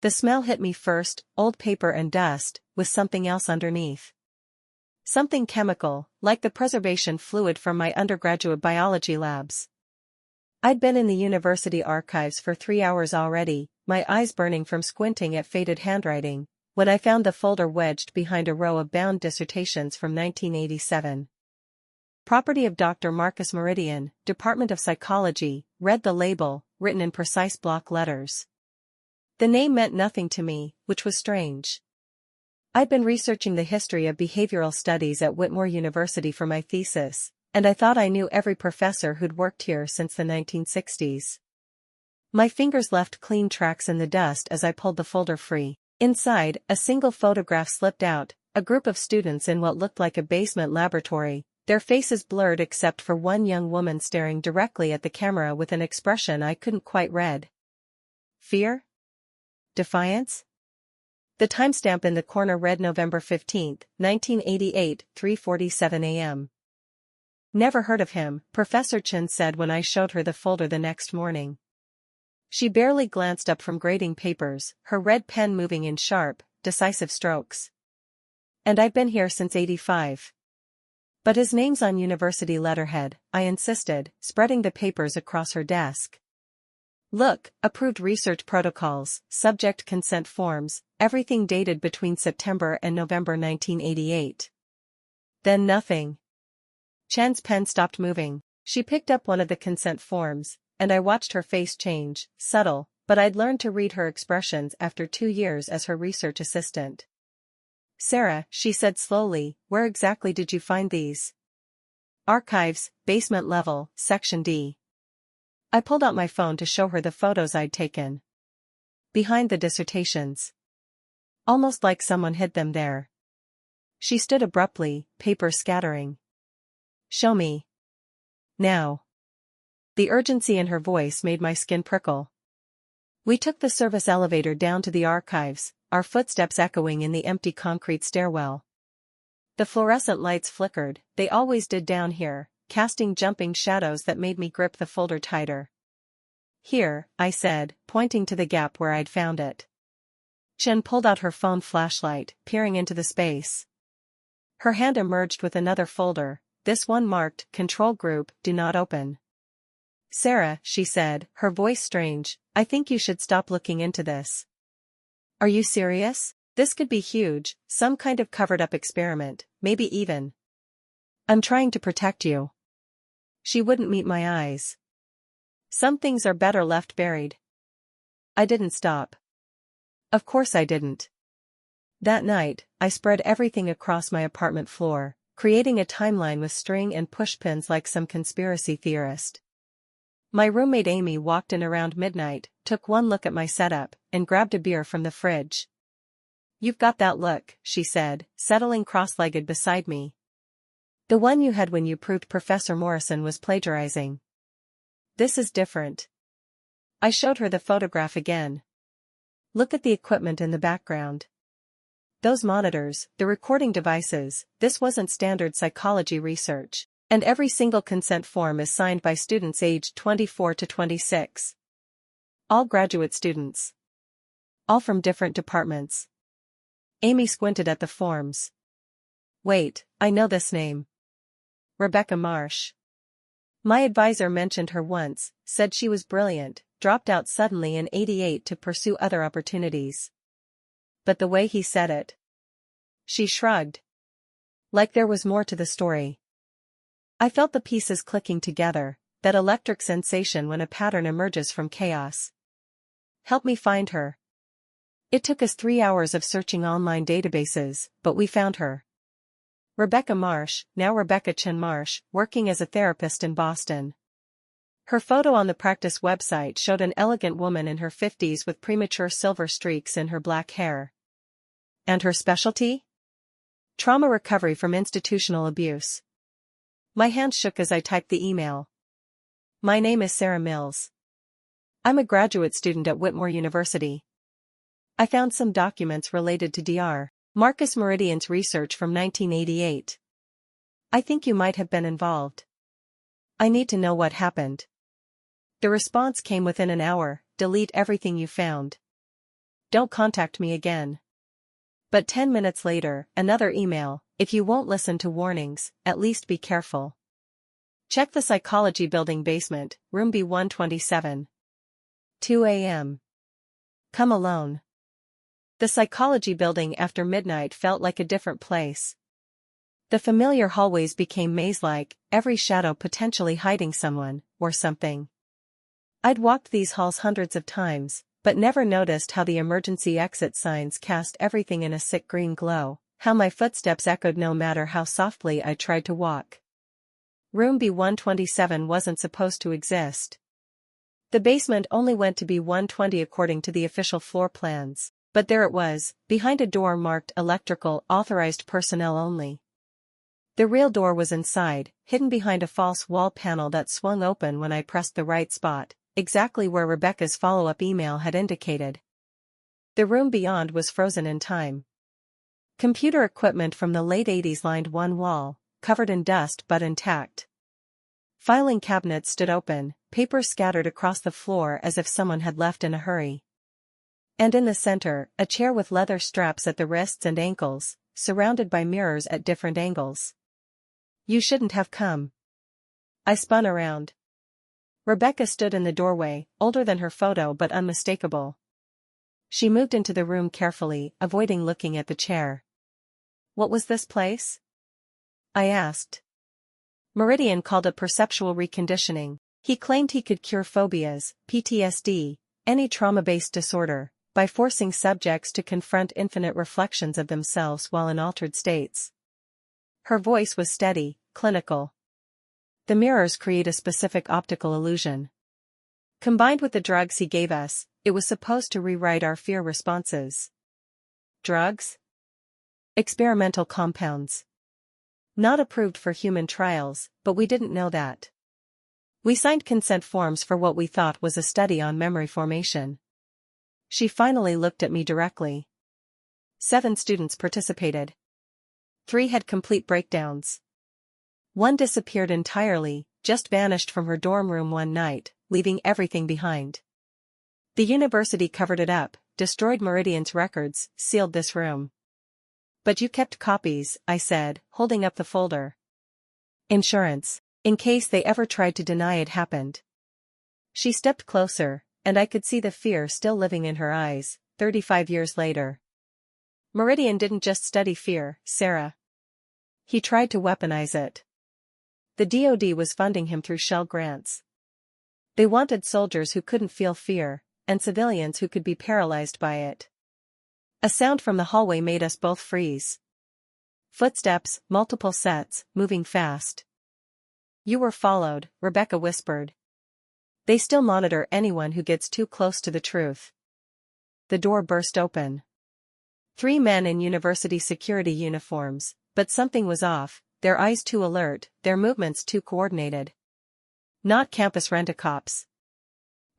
The smell hit me first, old paper and dust, with something else underneath. Something chemical, like the preservation fluid from my undergraduate biology labs. I'd been in the university archives for 3 hours already, my eyes burning from squinting at faded handwriting, when I found the folder wedged behind a row of bound dissertations from 1987. Property of Dr. Marcus Meridian, Department of Psychology, read the label, written in precise block letters. The name meant nothing to me, which was strange. I'd been researching the history of behavioral studies at Whitmore University for my thesis, and I thought I knew every professor who'd worked here since the 1960s. My fingers left clean tracks in the dust as I pulled the folder free. Inside, a single photograph slipped out, a group of students in what looked like a basement laboratory, their faces blurred except for one young woman staring directly at the camera with an expression I couldn't quite read. Fear? Defiance? The timestamp in the corner read November 15, 1988, 3:47 a.m. Never heard of him, Professor Chen said when I showed her the folder the next morning. She barely glanced up from grading papers, her red pen moving in sharp, decisive strokes. And I've been here since '85. But his name's on university letterhead, I insisted, spreading the papers across her desk. Look, approved research protocols, subject consent forms, everything dated between September and November 1988. Then nothing. Chen's pen stopped moving. She picked up one of the consent forms, and I watched her face change, subtle, but I'd learned to read her expressions after 2 years as her research assistant. Sarah, she said slowly, where exactly did you find these? Archives, basement level, section D. I pulled out my phone to show her the photos I'd taken. Behind the dissertations. Almost like someone hid them there. She stood abruptly, paper scattering. Show me. Now. The urgency in her voice made my skin prickle. We took the service elevator down to the archives, our footsteps echoing in the empty concrete stairwell. The fluorescent lights flickered, they always did down here, casting jumping shadows that made me grip the folder tighter. Here, I said, pointing to the gap where I'd found it. Chen pulled out her phone flashlight, peering into the space. Her hand emerged with another folder, this one marked, Control Group, Do Not Open. Sarah, she said, her voice strange, I think you should stop looking into this. Are you serious? This could be huge, some kind of covered-up experiment, maybe even. I'm trying to protect you. She wouldn't meet my eyes. Some things are better left buried. I didn't stop. Of course I didn't. That night, I spread everything across my apartment floor, creating a timeline with string and pushpins like some conspiracy theorist. My roommate Amy walked in around midnight, took one look at my setup, and grabbed a beer from the fridge. You've got that look, she said, settling cross-legged beside me. The one you had when you proved Professor Morrison was plagiarizing. This is different. I showed her the photograph again. Look at the equipment in the background. Those monitors, the recording devices, this wasn't standard psychology research. And every single consent form is signed by students aged 24 to 26. All graduate students. All from different departments. Amy squinted at the forms. Wait, I know this name. Rebecca Marsh. My advisor mentioned her once, said she was brilliant, dropped out suddenly in '88 to pursue other opportunities. But the way he said it. She shrugged. Like there was more to the story. I felt the pieces clicking together, that electric sensation when a pattern emerges from chaos. Help me find her. It took us 3 hours of searching online databases, but we found her. Rebecca Marsh, now Rebecca Chen Marsh, working as a therapist in Boston. Her photo on the practice website showed an elegant woman in her 50s with premature silver streaks in her black hair. And her specialty? Trauma recovery from institutional abuse. My hand shook as I typed the email. My name is Sarah Mills. I'm a graduate student at Whitmore University. I found some documents related to Dr. Marcus Meridian's research from 1988. I think you might have been involved. I need to know what happened. The response came within an hour, delete everything you found. Don't contact me again. But 10 minutes later, another email, if you won't listen to warnings, at least be careful. Check the psychology building basement, room B127. 2 a.m. Come alone. The psychology building after midnight felt like a different place. The familiar hallways became maze-like, every shadow potentially hiding someone, or something. I'd walked these halls hundreds of times, but never noticed how the emergency exit signs cast everything in a sick green glow, how my footsteps echoed no matter how softly I tried to walk. Room B127 wasn't supposed to exist. The basement only went to B120 according to the official floor plans, but there it was, behind a door marked electrical, authorized personnel only. The real door was inside, hidden behind a false wall panel that swung open when I pressed the right spot, exactly where Rebecca's follow-up email had indicated. The room beyond was frozen in time. Computer equipment from the late 80s lined one wall, covered in dust but intact. Filing cabinets stood open, papers scattered across the floor as if someone had left in a hurry. And in the center, a chair with leather straps at the wrists and ankles, surrounded by mirrors at different angles. You shouldn't have come. I spun around. Rebecca stood in the doorway, older than her photo but unmistakable. She moved into the room carefully, avoiding looking at the chair. What was this place? I asked. Meridian called it perceptual reconditioning. He claimed he could cure phobias, PTSD, any trauma-based disorder, by forcing subjects to confront infinite reflections of themselves while in altered states. Her voice was steady, clinical. The mirrors create a specific optical illusion. Combined with the drugs he gave us, it was supposed to rewrite our fear responses. Drugs? Experimental compounds. Not approved for human trials, but we didn't know that. We signed consent forms for what we thought was a study on memory formation. She finally looked at me directly. 7 students participated. 3 had complete breakdowns. 1 disappeared entirely, just vanished from her dorm room one night, leaving everything behind. The university covered it up, destroyed Meridian's records, sealed this room. But you kept copies, I said, holding up the folder. Insurance, in case they ever tried to deny it happened. She stepped closer, and I could see the fear still living in her eyes, 35 years later. Meridian didn't just study fear, Sarah. He tried to weaponize it. The DoD was funding him through Shell grants. They wanted soldiers who couldn't feel fear, and civilians who could be paralyzed by it. A sound from the hallway made us both freeze. Footsteps, multiple sets, moving fast. You were followed, Rebecca whispered. They still monitor anyone who gets too close to the truth. The door burst open. 3 men in university security uniforms, but something was off, their eyes too alert, their movements too coordinated. Not campus rent-a-cops.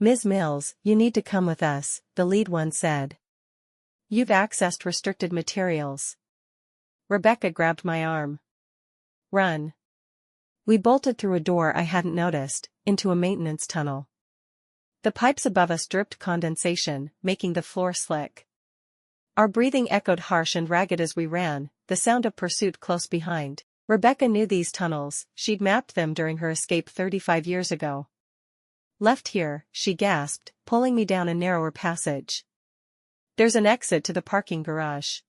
Ms. Mills, you need to come with us, the lead one said. You've accessed restricted materials. Rebecca grabbed my arm. Run. We bolted through a door I hadn't noticed, into a maintenance tunnel. The pipes above us dripped condensation, making the floor slick. Our breathing echoed harsh and ragged as we ran, the sound of pursuit close behind. Rebecca knew these tunnels, she'd mapped them during her escape 35 years ago. Left here, she gasped, pulling me down a narrower passage. There's an exit to the parking garage.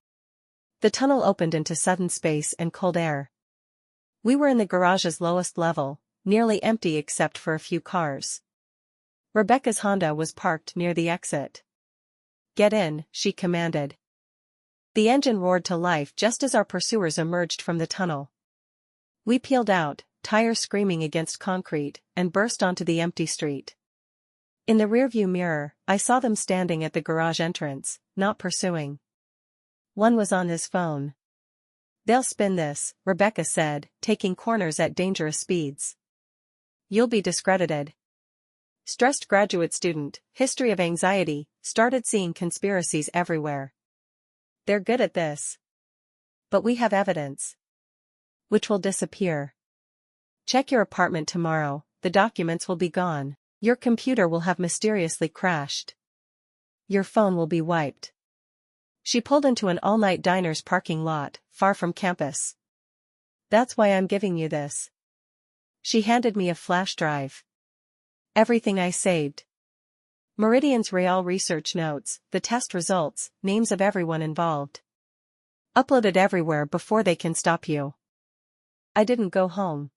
The tunnel opened into sudden space and cold air. We were in the garage's lowest level, nearly empty except for a few cars. Rebecca's Honda was parked near the exit. Get in, she commanded. The engine roared to life just as our pursuers emerged from the tunnel. We peeled out, tires screaming against concrete, and burst onto the empty street. In the rearview mirror, I saw them standing at the garage entrance, not pursuing. One was on his phone. They'll spin this, Rebecca said, taking corners at dangerous speeds. You'll be discredited. Stressed graduate student, history of anxiety, started seeing conspiracies everywhere. They're good at this. But we have evidence. Which will disappear. Check your apartment tomorrow, the documents will be gone. Your computer will have mysteriously crashed. Your phone will be wiped. She pulled into an all-night diner's parking lot, far from campus. That's why I'm giving you this. She handed me a flash drive. Everything I saved. Meridian's real research notes, the test results, names of everyone involved. Uploaded everywhere before they can stop you. I didn't go home.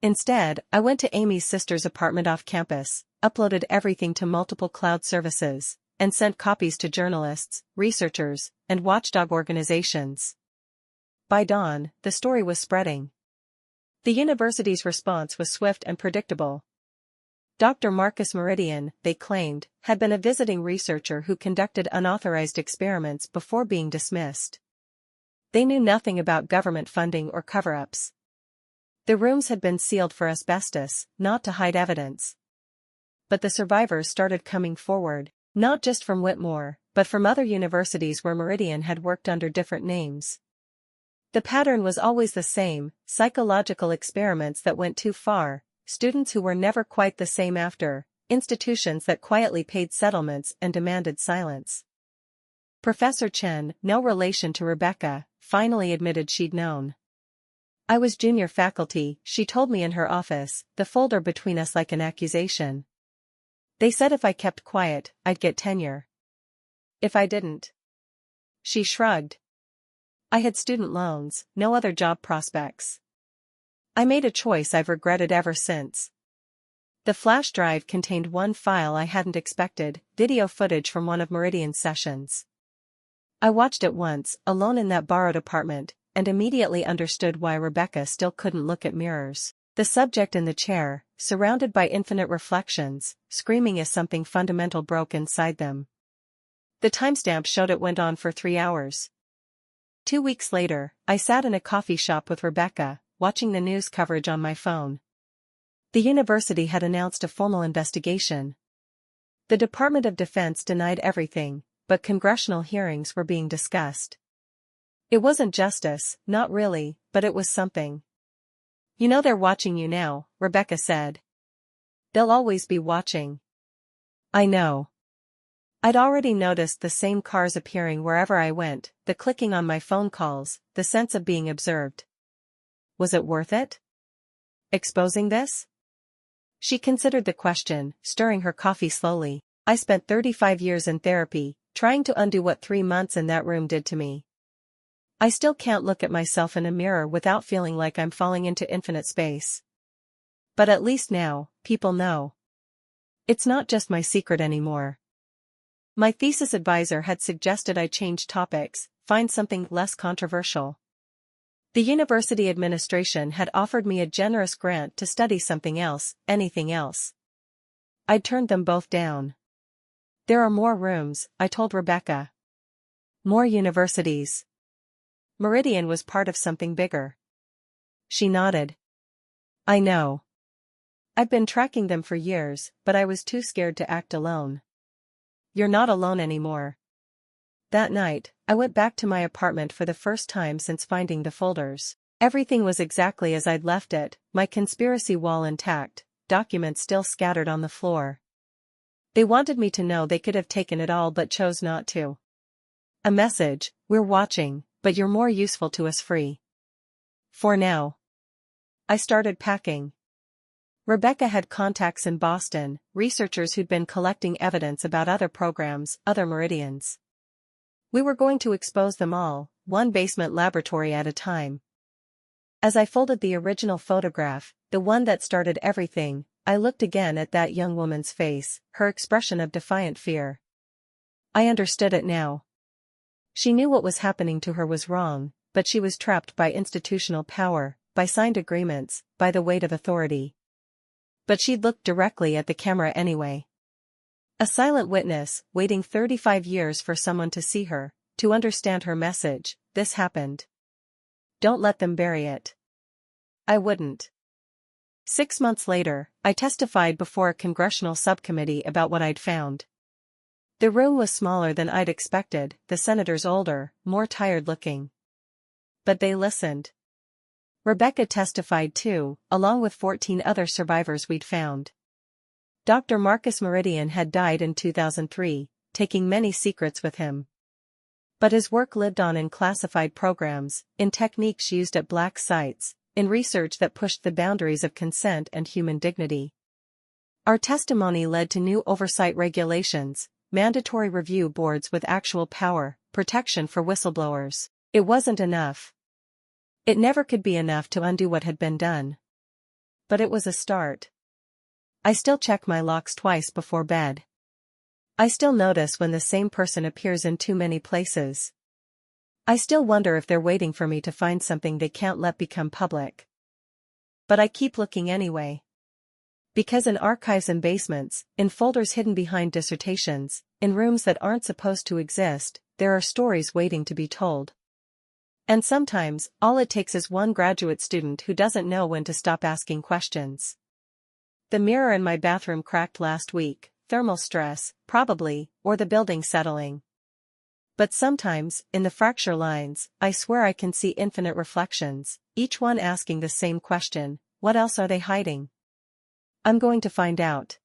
Instead, I went to Amy's sister's apartment off campus, uploaded everything to multiple cloud services, and sent copies to journalists, researchers, and watchdog organizations. By dawn, the story was spreading. The university's response was swift and predictable. Dr. Marcus Meridian, they claimed, had been a visiting researcher who conducted unauthorized experiments before being dismissed. They knew nothing about government funding or cover-ups. The rooms had been sealed for asbestos, not to hide evidence. But the survivors started coming forward, not just from Whitmore, but from other universities where Meridian had worked under different names. The pattern was always the same: psychological experiments that went too far, students who were never quite the same after, institutions that quietly paid settlements and demanded silence. Professor Chen, no relation to Rebecca, finally admitted she'd known. I was junior faculty, she told me in her office, the folder between us like an accusation. They said if I kept quiet, I'd get tenure. If I didn't. She shrugged. I had student loans, no other job prospects. I made a choice I've regretted ever since. The flash drive contained one file I hadn't expected, video footage from one of Meridian's sessions. I watched it once, alone in that borrowed apartment, and immediately understood why Rebecca still couldn't look at mirrors. The subject in the chair, surrounded by infinite reflections, screaming as something fundamental broke inside them. The timestamp showed it went on for 3 hours. 2 weeks later, I sat in a coffee shop with Rebecca, watching the news coverage on my phone. The university had announced a formal investigation. The Department of Defense denied everything, but congressional hearings were being discussed. It wasn't justice, not really, but it was something. You know they're watching you now, Rebecca said. They'll always be watching. I know. I'd already noticed the same cars appearing wherever I went, the clicking on my phone calls, the sense of being observed. Was it worth it? Exposing this? She considered the question, stirring her coffee slowly. I spent 35 years in therapy, trying to undo what 3 months in that room did to me. I still can't look at myself in a mirror without feeling like I'm falling into infinite space. But at least now, people know. It's not just my secret anymore. My thesis advisor had suggested I change topics, find something less controversial. The university administration had offered me a generous grant to study something else, anything else. I'd turned them both down. There are more rooms, I told Rebecca. More universities. Meridian was part of something bigger. She nodded. I know. I've been tracking them for years, but I was too scared to act alone. You're not alone anymore. That night, I went back to my apartment for the first time since finding the folders. Everything was exactly as I'd left it, my conspiracy wall intact, documents still scattered on the floor. They wanted me to know they could have taken it all but chose not to. A message: we're watching, but you're more useful to us free. For now. I started packing. Rebecca had contacts in Boston, researchers who'd been collecting evidence about other programs, other Meridians. We were going to expose them all, one basement laboratory at a time. As I folded the original photograph, the one that started everything, I looked again at that young woman's face, her expression of defiant fear. I understood it now. She knew what was happening to her was wrong, but she was trapped by institutional power, by signed agreements, by the weight of authority. But she'd looked directly at the camera anyway. A silent witness, waiting 35 years for someone to see her, to understand her message. This happened. Don't let them bury it. I wouldn't. 6 months later, I testified before a congressional subcommittee about what I'd found. The room was smaller than I'd expected, the senators older, more tired-looking. But they listened. Rebecca testified too, along with 14 other survivors we'd found. Dr. Marcus Meridian had died in 2003, taking many secrets with him. But his work lived on in classified programs, in techniques used at black sites, in research that pushed the boundaries of consent and human dignity. Our testimony led to new oversight regulations, mandatory review boards with actual power, protection for whistleblowers. It wasn't enough. It never could be enough to undo what had been done. But it was a start. I still check my locks twice before bed. I still notice when the same person appears in too many places. I still wonder if they're waiting for me to find something they can't let become public. But I keep looking anyway. Because in archives and basements, in folders hidden behind dissertations, in rooms that aren't supposed to exist, there are stories waiting to be told. And sometimes, all it takes is one graduate student who doesn't know when to stop asking questions. The mirror in my bathroom cracked last week, thermal stress, probably, or the building settling. But sometimes, in the fracture lines, I swear I can see infinite reflections, each one asking the same question: what else are they hiding? I'm going to find out.